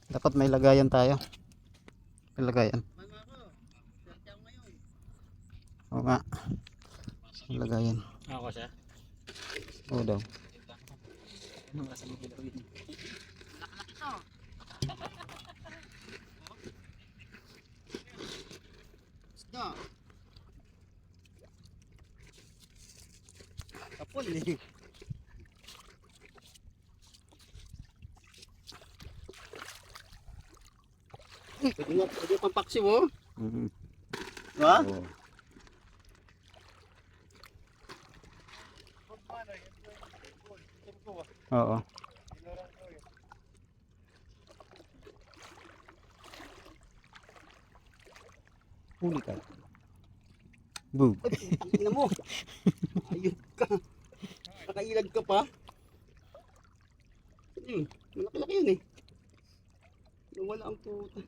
Dapat may lagayan tayo. May lagayan. Oo nga. May lagayan. Ako siya. Oo daw. Ano kasi mo gagawin? Isda. Kapol eh. Pwede pang paksiw oh. Diba? Oo. Oo. Huli ka. Boom. Tingnan mo. Ayun ka. Nakailag ka pa. Malaki-laki yun eh. Nawala ang puta.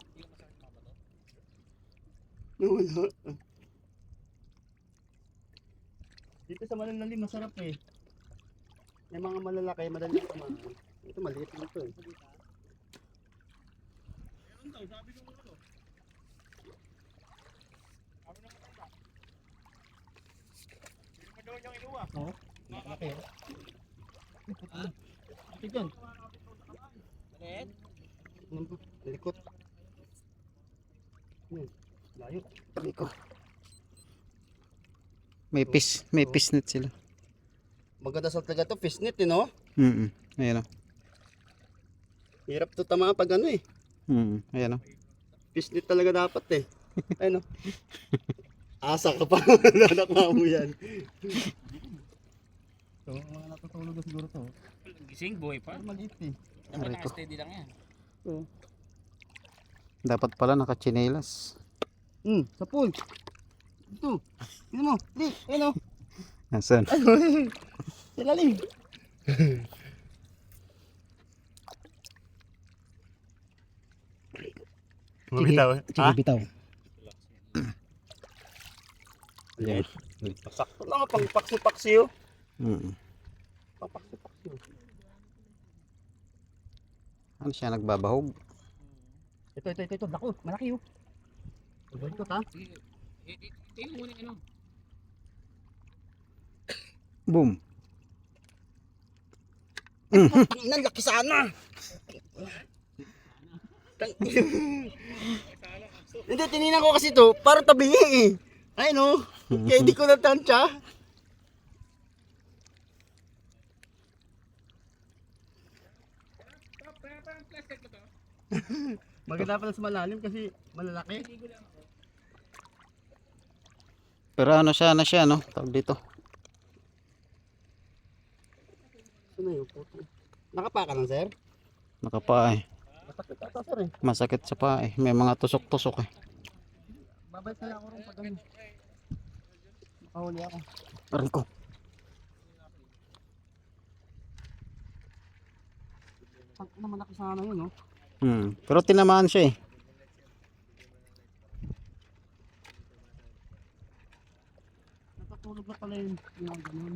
Nawala. Dito sa malalalim masarap eh. May mga malalaki, madali ang tamaan. Ito maliit lang ito eh. Meron daw, sabi nung ano. Sabi nung matanda. Hindi mo daw niyang inuwa. Oo, malaki oh. Ito dyan. Maliit? Malikot. Layo. Tabi ko. May fish net sila. Maganda sa talaga to, fishnet eh no? Ayan o. Hirap to tamaan pag ano eh. Ayan o. Fishnet talaga dapat eh. Ayun o. Asa ka pa. Nanakma mo yan. So, mga natutulog na siguro to. Gising, buhay pa. Maliit eh. Dapat Aray ko. steady lang yan. So, Dapat pala nakachinelas. sa pool. Ito. Tignan mo. Lik. Ayun o. Nasaan? Ilalim. Mabitaw. Sige, bitaw. Ayan. Sakto lang pang paksi-paksi oh. Pang paksi-paksi oh. Ano siya nagbabahog? Ito. Lako. Malaki oh. Ito ta. Tingnan mo ano. Boom. Nang laki sana. Hindi, tininan ko kasi to, parang tabingi eh. Ay no, kaya hindi ko natansya. Maganda pala sa malalim kasi malalaki. Pero ano siya no? Tawag dito. Ano yun? Nakapaka lang sir? Nakapaa eh. Masakit ata sir eh. Masakit sa paa eh. May mga tusok-tusok eh. Babalik na lang ako rin pag ano. Makahuli ako. Aray ko. Pag na malaki sana yun no? Pero tinamaan siya eh. Natutulog na pala yun. Yung ganun.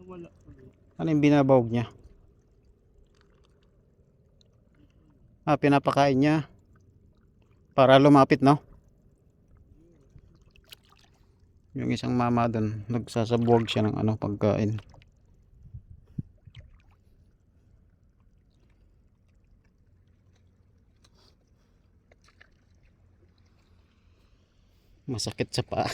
Nawala pala. Ano yung binabawag niya? Pinapakain niya. Para lumapit no? Yung isang mama doon, nagsasabuwag siya ng ano, pagkain. Masakit sa paa.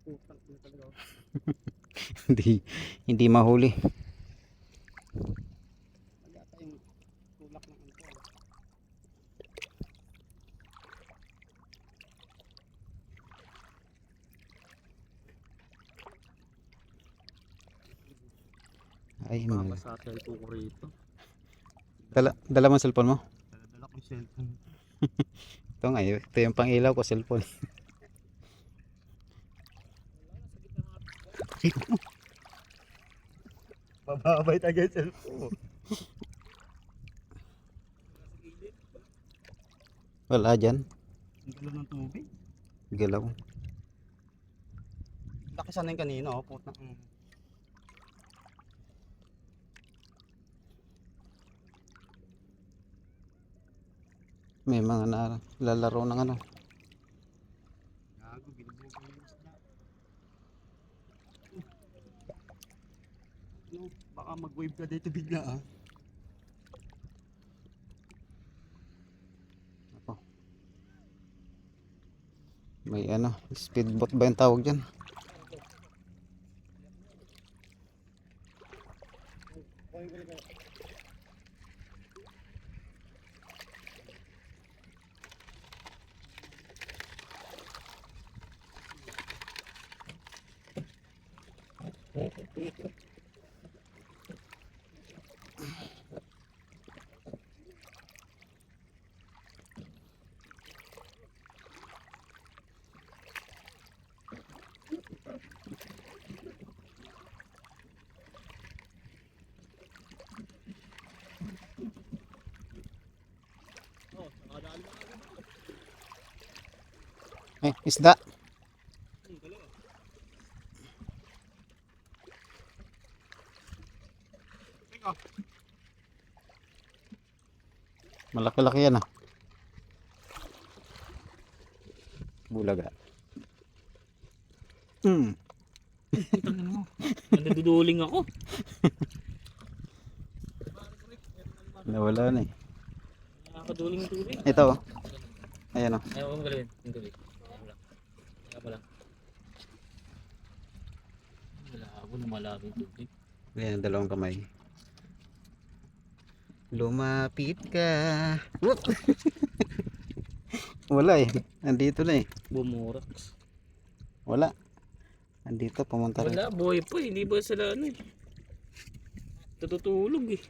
Putang ina talaga oh. hindi mahuli. Magata yung tulak ng ano to. Ay, Babasa tayo ko rito. dala mo ang cellphone mo? Dala ko yung cellphone. Ito nga, ito yung pangilaw ko, cellphone. Mababay tayo yung cellphone. Wala dyan. Ang galaw ng tubig. Galaw. Laki sana yung kanina, oh. Puta. May mga lalaro ng ano. Gago, binubugo yung isda. Ano, baka mag-wave ka dito bigla, ah. Ako. May ano, speedboat ba yung tawag dyan? Isda. Malaki-laki yan ah. Bulaga. Tangin mo. Nanduduling ako. Nawala na eh. Nakakaduling yung tubig. Ito oh. Ayan oh. Ayaw kong galawin yung tubig. Ayaw mo lang. Malabo, lumalabo yung tubig. Ayan, dalawang kamay. Lumapit ka. Whoop! Wala eh. Andito na eh. Bumuraks. Wala. Andito, pumunta rin. Wala, buhay pa. Hindi ba sila ano eh. Tututulog eh.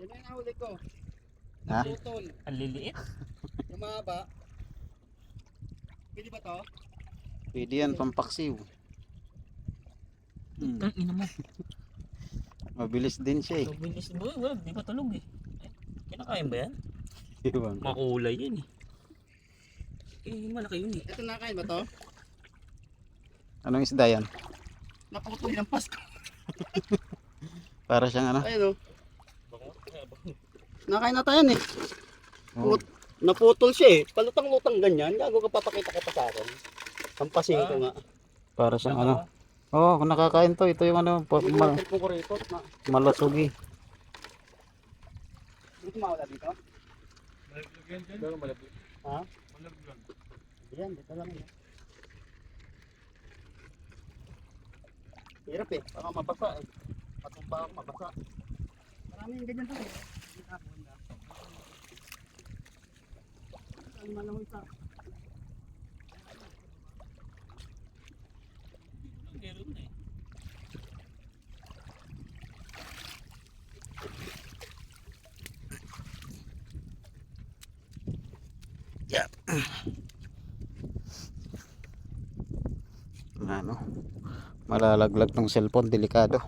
Yan na yung nahuli ko. Ha? Putol. Ang liliit. Yung mahaba. Pwede ba to? Pwede yan, pampaksiw. Tangina mo. Mabilis din siya eh. Bilis mo. Wala, di pa tulog eh. Kinakain ba yan? Iwan. Makulay yan eh. Eh, malaki yun eh. Ito nakain ba to? Anong isda yan? Naputol yung Pasko. Para siyang ano? Ayun, oh. Bango. Nakain na tayo yan, eh. Oh, Naputol siya, eh. Palutang-lutang ganyan. Gago ka papakita ka pa sa akin. Pampasin ko nga. para siyang ano? Oh, kung nakakain to, ito yung ano, Cellphone ko rito. malasugi. Dito mawala dito? Pero malaki. Ha? Yan, dito lang yun. Hirap eh, baka mabasa eh. Patumba ako mabasa. Marami yung ganyan to eh. Saan malang isa? Meron na eh. Ano? Malalaglag ng cellphone, delikado.